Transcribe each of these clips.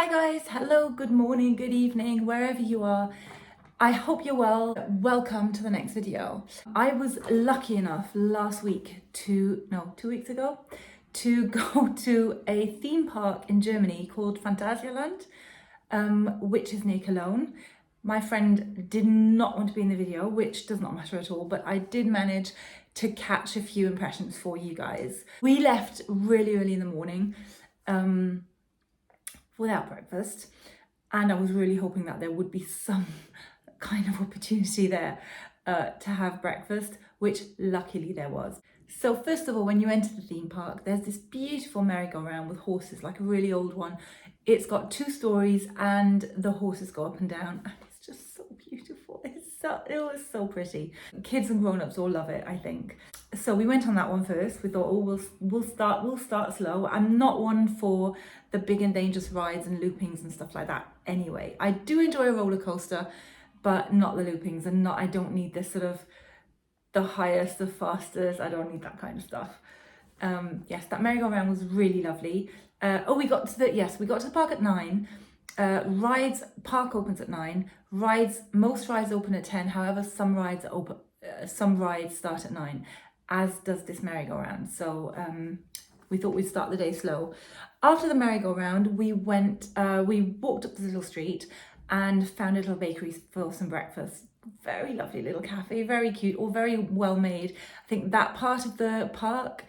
Hi guys, hello, good morning, good evening, wherever you are. I hope you're well. Welcome to the next video. I was lucky enough last week two weeks ago, to go to a theme park in Germany called Phantasialnd, which is near Cologne. My friend did not want to be in the video, which does not matter at all, but I did manage to catch a few impressions for you guys. We left really early in the morning, without breakfast, and I was really hoping that there would be some kind of opportunity there to have breakfast, which luckily there was. So first of all, when you enter the theme park, there's this beautiful merry-go-round with horses, like a really old one. It's got 2 stories and the horses go up and down, and it's just so beautiful. It was so pretty. Kids and grown-ups all love it, I think. So we went on that one first. We thought, oh, we'll start slow. I'm not one for the big and dangerous rides and loopings and stuff like that anyway. I do enjoy a roller coaster, but not the loopings, and I don't need this sort of the highest, the fastest. I don't need that kind of stuff. Yes, that merry-go-round was really lovely. We got to the park at 9. Park opens at 9. Most rides open at 10. However, some rides start at 9, as does this merry-go-round. So we thought we'd start the day slow. After the merry-go-round, we walked up this little street and found a little bakery for some breakfast. Very lovely little cafe, very cute, all very well made. I think that part of the park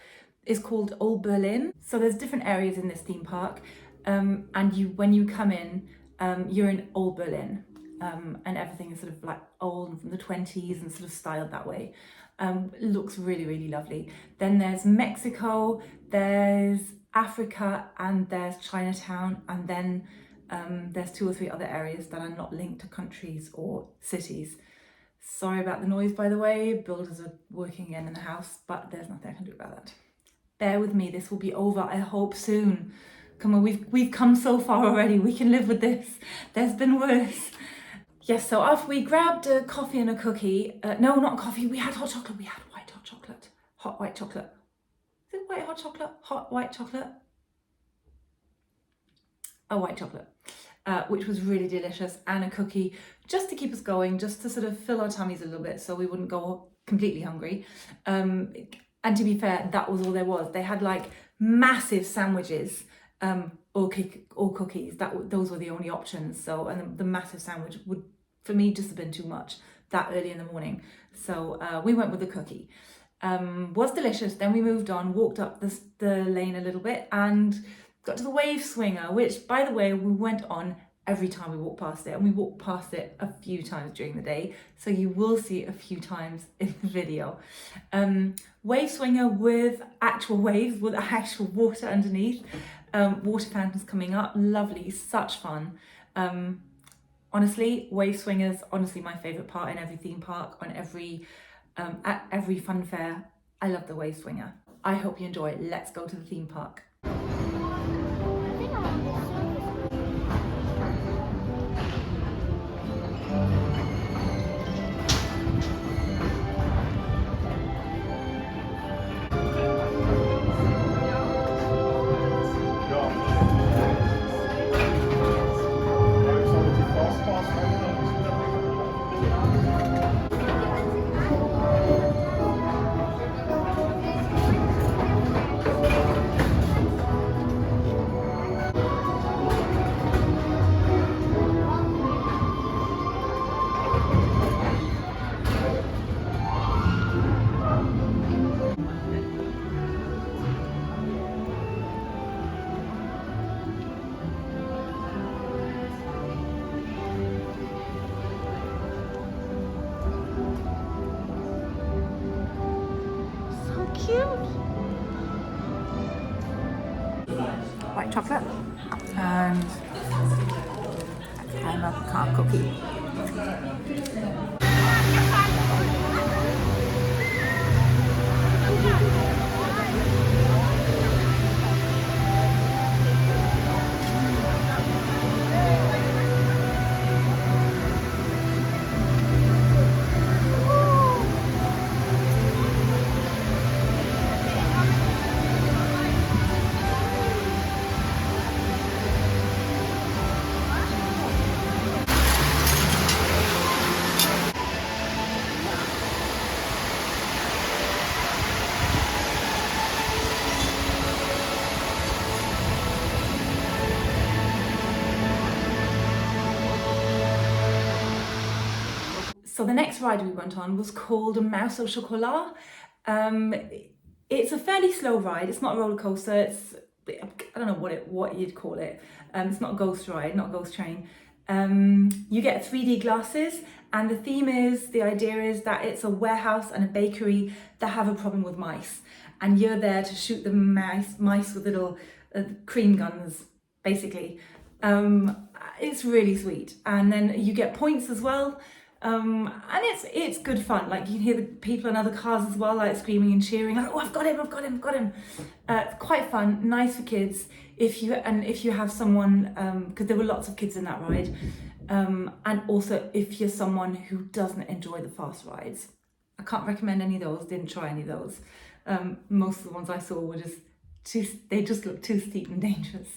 is called Old Berlin. So there's different areas in this theme park, and when you come in, you're in Old Berlin, and everything is sort of like old and from the 20s and sort of styled that way. It looks really, really lovely. Then there's Mexico, there's Africa, and there's Chinatown, and then there's 2 or 3 other areas that are not linked to countries or cities. Sorry about the noise, by the way. Builders are working again in the house, but there's nothing I can do about that. Bear with me, this will be over, I hope, soon. Come on, we've come so far already. We can live with this. There's been worse. Yes, so after we grabbed a coffee and a cookie, no, not coffee, we had hot chocolate. We had white hot chocolate. Hot white chocolate. Is it white hot chocolate? Hot white chocolate? A white chocolate, which was really delicious, and a cookie, just to keep us going, just to sort of fill our tummies a little bit so we wouldn't go completely hungry. And to be fair, that was all there was. They had like massive sandwiches, or cookies. Those were the only options. So, and the massive sandwich would, for me, just have been too much that early in the morning. So we went with the cookie. Was delicious. Then we moved on, walked up the lane a little bit, and got to the wave swinger, which, by the way, we went on every time we walked past it, and we walked past it a few times during the day, so you will see it a few times in the video. Wave swinger with actual waves, with actual water underneath, water fountains coming up, lovely, such fun. Honestly, wave swingers, honestly my favourite part in every theme park, at every fun fair. I love the wave swinger. I hope you enjoy it. Let's go to the theme park. White chocolate and a caramel pecan cookie. So the next ride we went on was called Mouse au Chocolat. It's a fairly slow ride. It's not a roller coaster. It's, I don't know what you'd call it. It's not a ghost ride, not a ghost train. You get 3D glasses, and the idea is that it's a warehouse and a bakery that have a problem with mice, and you're there to shoot the mice with little cream guns, basically. It's really sweet, and then you get points as well. And it's good fun. Like, you can hear the people in other cars as well, like screaming and cheering, like, oh, I've got him. It's quite fun, nice for kids. If you have someone, because there were lots of kids in that ride, and also if you're someone who doesn't enjoy the fast rides, I can't recommend any of those. Didn't try any of those. Most of the ones I saw were they just looked too steep and dangerous.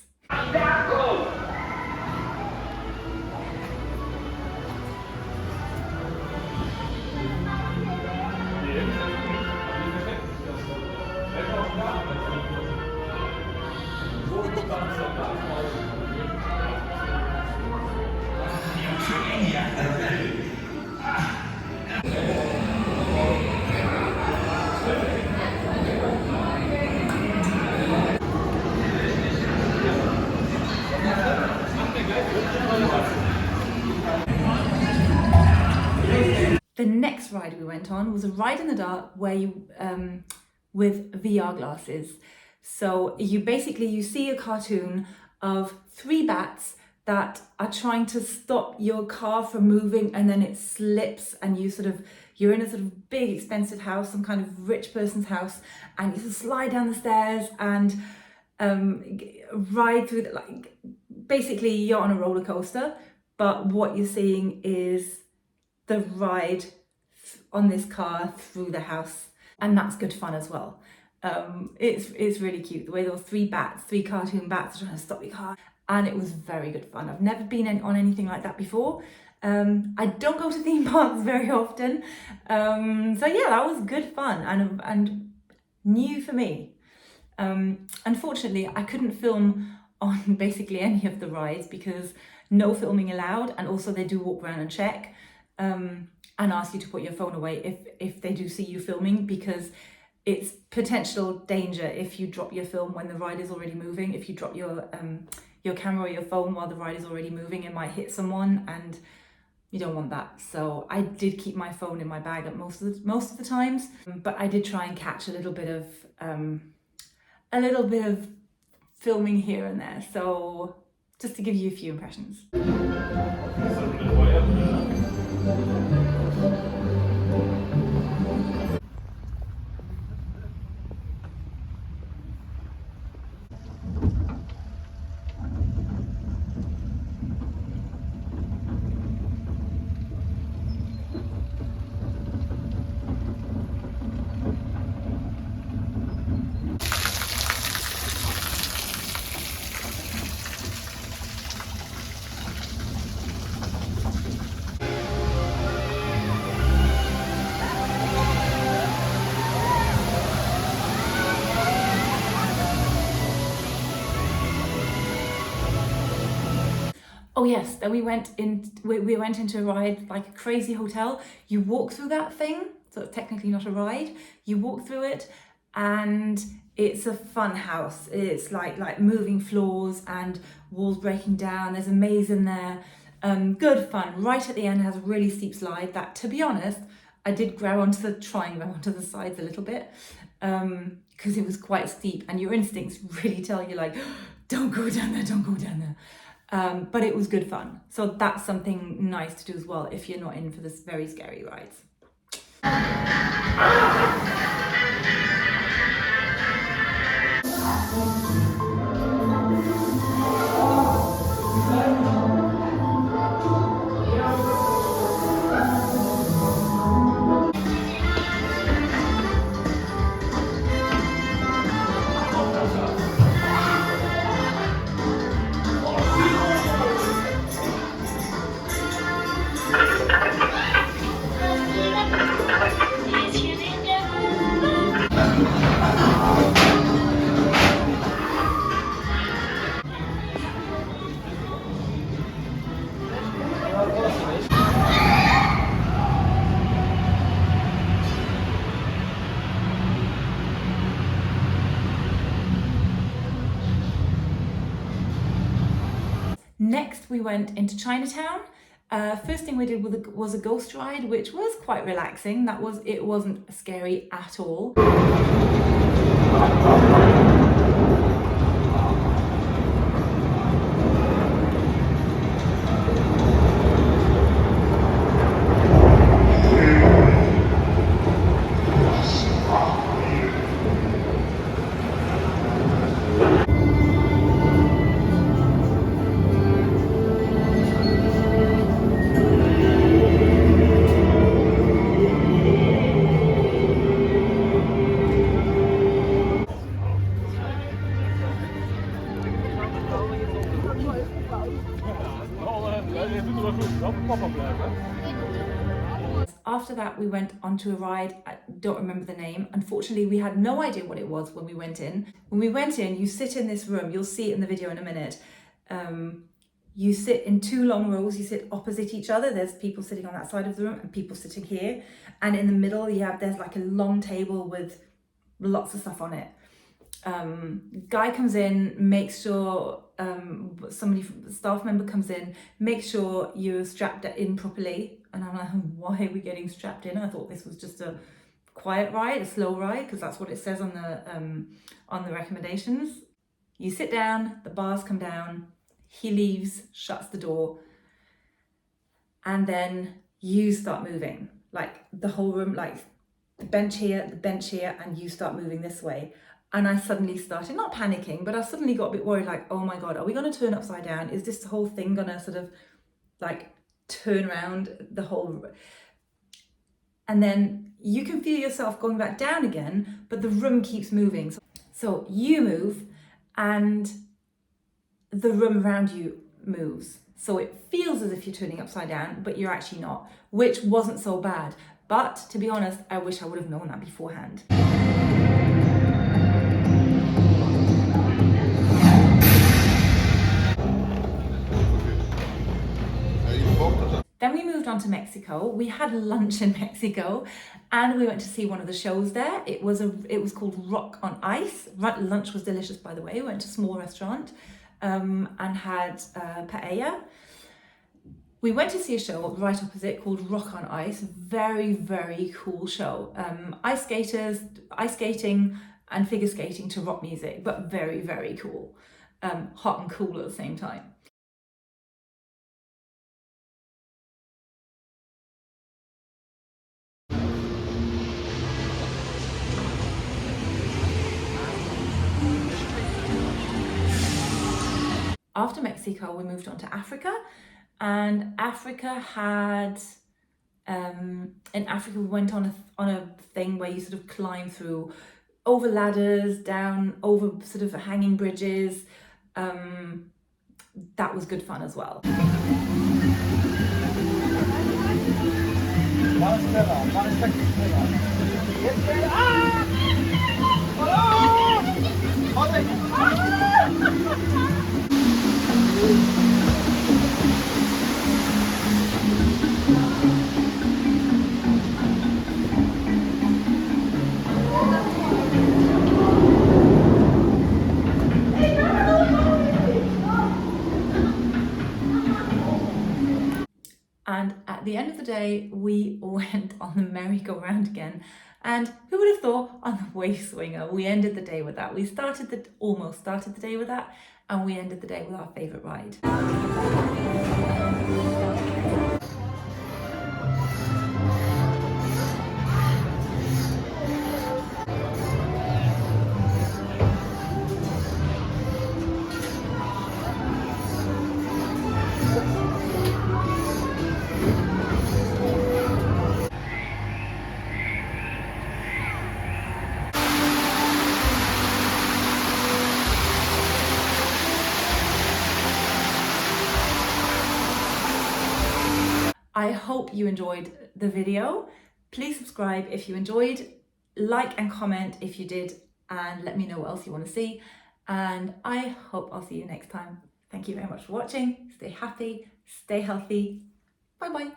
The next ride we went on was a ride in the dark where you with VR glasses. So you see a cartoon of 3 bats that are trying to stop your car from moving, and then it slips, and you're in a sort of big expensive house, some kind of rich person's house, and you slide down the stairs and ride through basically you're on a roller coaster, but what you're seeing is the ride on this car through the house, and that's good fun as well. It's really cute the way those 3 cartoon bats are trying to stop your car, and it was very good fun. I've never been on anything like that before. I don't go to theme parks very often, so yeah, that was good fun and new for me. Unfortunately, I couldn't film on basically any of the rides because no filming allowed, and also they do walk around and check and ask you to put your phone away if they do see you filming, because it's potential danger if you drop your film when the ride is already moving. If you drop your camera or your phone while the ride is already moving, it might hit someone, and you don't want that. So I did keep my phone in my bag at most of the times, but I did try and catch a little bit of filming here and there. So just to give you a few impressions. Oh yes, then we went into a ride, like a crazy hotel. You walk through that thing, so it's technically not a ride. You walk through it, and it's a fun house. It's like moving floors and walls breaking down. There's a maze in there. Good fun. Right at the end, it has a really steep slide that, to be honest, I did try and grab onto the sides a little bit, because it was quite steep, and your instincts really tell you, like, don't go down there, don't go down there. But it was good fun. So that's something nice to do as well if you're not in for this very scary rides. Next, we went into Chinatown. First thing we did was a ghost ride, which was quite relaxing. It wasn't scary at all. After that, we went onto a ride. I don't remember the name. Unfortunately, we had no idea what it was when we went in. When we went in, you sit in this room. You'll see it in the video in a minute. You sit in two long rows. You sit opposite each other. There's people sitting on that side of the room and people sitting here. And in the middle, there's like a long table with lots of stuff on it. Guy comes in, makes sure staff member comes in, make sure you're strapped in properly. And I'm like, why are we getting strapped in? I thought this was just a quiet ride, a slow ride, because that's what it says on the recommendations. You sit down, the bars come down, he leaves, shuts the door, and then you start moving, like the whole room, like the bench here, and you start moving this way. And I suddenly started, not panicking, but I suddenly got a bit worried, like, oh my God, are we going to turn upside down? Is this whole thing going to sort of like turn around the whole... And then you can feel yourself going back down again, but the room keeps moving. So you move and the room around you moves. So it feels as if you're turning upside down, but you're actually not, which wasn't so bad. But to be honest, I wish I would have known that beforehand. Then we moved on to Mexico. We had lunch in Mexico and we went to see one of the shows there. It was called Rock on Ice. Lunch was delicious, by the way. We went to a small restaurant and had paella. We went to see a show right opposite called Rock on Ice. Very, very cool show. Ice skating and figure skating to rock music, but very, very cool. Hot and cool at the same time. After Mexico, we moved on to Africa, and Africa had, in Africa, we went on a thing where you sort of climb through, over ladders, down, over sort of hanging bridges. That was good fun as well. And at the end of the day, we went on the merry-go-round again. And who would have thought, on the wave swinger, we ended the day with that. We almost started the day with that, and we ended the day with our favourite ride. I hope you enjoyed the video. Please subscribe if you enjoyed, like and comment if you did, and let me know what else you want to see. And I hope I'll see you next time. Thank you very much for watching. Stay happy, stay healthy. Bye bye.